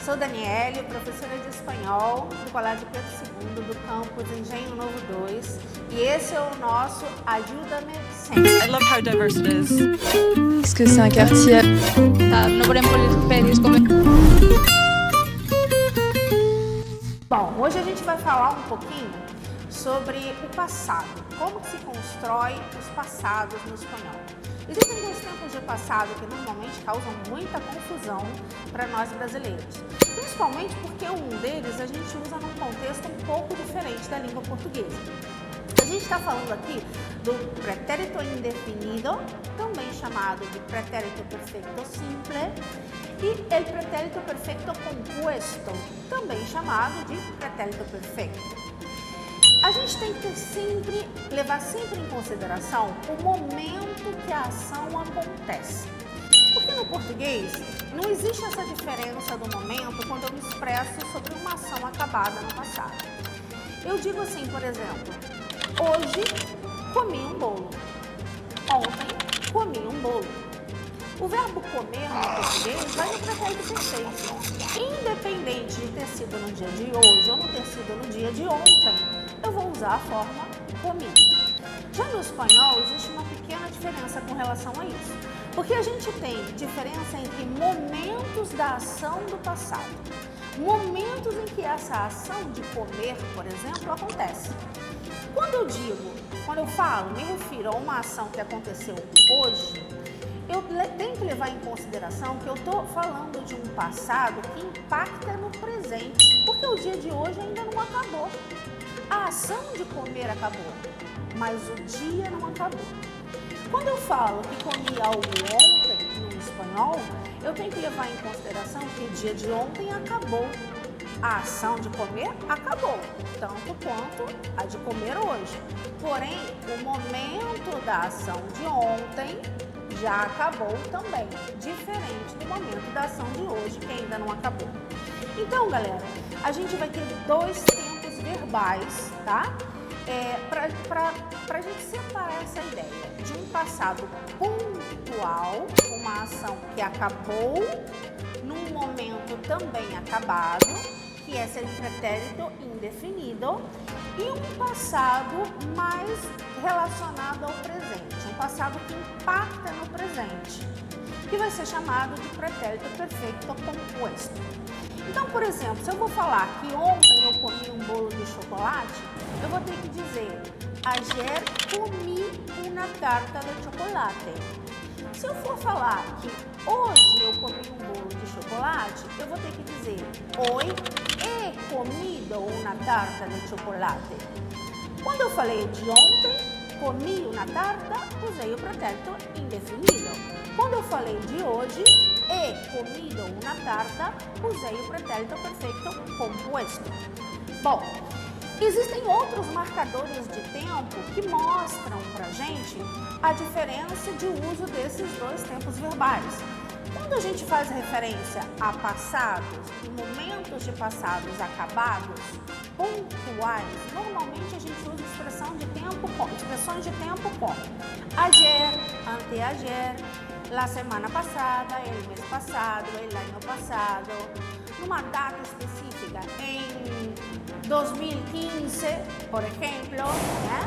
sou Daniele, professora de espanhol do Colégio Pedro II, do campus Engenho Novo 2, e esse é o nosso Ajuda-me Sempre. I love how diverse it is. Est-ce que c'est un quartier? No podemos pedir como... Bom, hoje a gente vai falar um pouquinho sobre o passado, como se constrói os passados no espanhol. Existem dois tempos de passado que normalmente causam muita confusão para nós brasileiros, principalmente porque um deles a gente usa num contexto um pouco diferente da língua portuguesa. A gente está falando aqui do pretérito indefinido, também chamado de pretérito perfeito simple, e el pretérito perfeito compuesto, também chamado de pretérito perfeito. A gente tem que levar sempre em consideração o momento que a ação acontece. Porque no português não existe essa diferença do momento quando eu me expresso sobre uma ação acabada no passado. Eu digo assim, por exemplo, hoje comi um bolo. Ontem comi um bolo. O verbo comer no português vai no pretérito perfeito. Independente de ter sido no dia de hoje ou não ter sido no dia de ontem, eu vou usar a forma comi. Já no espanhol existe uma pequena diferença com relação a isso, porque a gente tem diferença entre momentos da ação do passado, momentos em que essa ação de comer, por exemplo, acontece. Quando eu falo, me refiro a uma ação que aconteceu hoje, eu tenho que levar em consideração que eu estou falando de um passado que impacta no presente, porque o dia de hoje ainda não acabou. A ação de comer acabou, mas o dia não acabou. Quando eu falo que comi algo ontem no espanhol, eu tenho que levar em consideração que o dia de ontem acabou. A ação de comer acabou, tanto quanto a de comer hoje. Porém, o momento da ação de ontem já acabou também, diferente do momento da ação de hoje, que ainda não acabou. Então, galera, a gente vai ter dois tempos verbais, tá? Para a gente separar essa ideia de um passado pontual, uma ação que acabou, num momento também acabado, que é esse pretérito indefinido, e um passado mais relacionado ao presente, um passado que impacta no presente, que vai ser chamado de pretérito perfeito composto. Então, por exemplo, se eu vou falar que ontem eu comi um bolo de chocolate, eu vou ter que dizer ayer comi una tarta de chocolate. Se eu for falar que hoje eu comi um bolo de chocolate, eu vou ter que dizer hoy he comido una tarta de chocolate. Quando eu falei de ontem, comi una tarta, usei o pretérito indefinido. Quando eu falei de hoje, he comido una tarta, usei o pretérito perfeito composto. Bom, existem outros marcadores de tempo que mostram pra gente a diferença de uso desses dois tempos verbais. Quando a gente faz referência a passados e momentos de passados acabados, pontuais, normalmente a gente usa expressões de tempo como ayer, anteayer, la semana passada, el mês passado, el año passado, numa data específica, em 2015, por exemplo, né?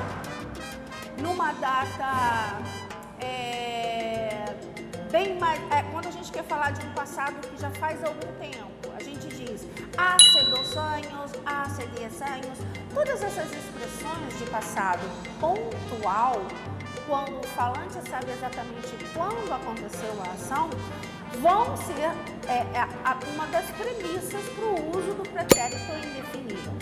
Numa data bem mais... quando a gente quer falar de um passado que já faz algum tempo, a gente diz hace 2 anos, hace 10 anos, todas essas expressões de passado pontual, quando o falante sabe exatamente quando aconteceu a ação, vão ser uma das premissas para o uso do pretérito indefinido.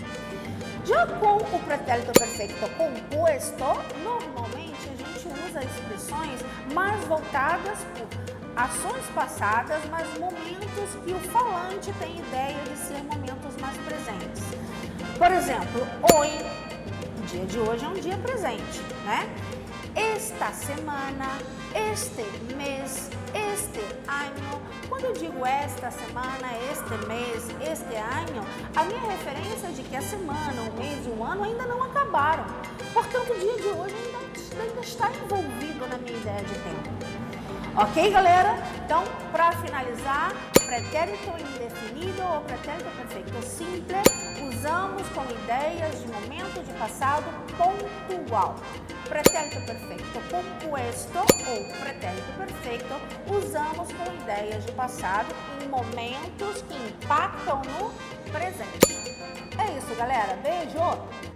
Já com o pretérito perfeito composto, normalmente a gente usa expressões mais voltadas por ações passadas, mas momentos que o falante tem ideia de ser momentos mais presentes. Por exemplo, hoje, o dia de hoje é um dia presente, né? Esta semana, este mês, este ano. Quando eu digo esta semana, este mês, este ano, a minha referência é de que a semana, o mês e o ano ainda não acabaram. Portanto, o dia de hoje ainda está envolvido na minha ideia de tempo. Ok, galera? Então, para finalizar, pretérito indefinido ou pretérito perfeito simples, usamos com ideias de momento de passado pontual. Pretérito perfeito composto ou pretérito perfeito usamos com ideias de passado em momentos que impactam no presente. É isso, galera. Beijo!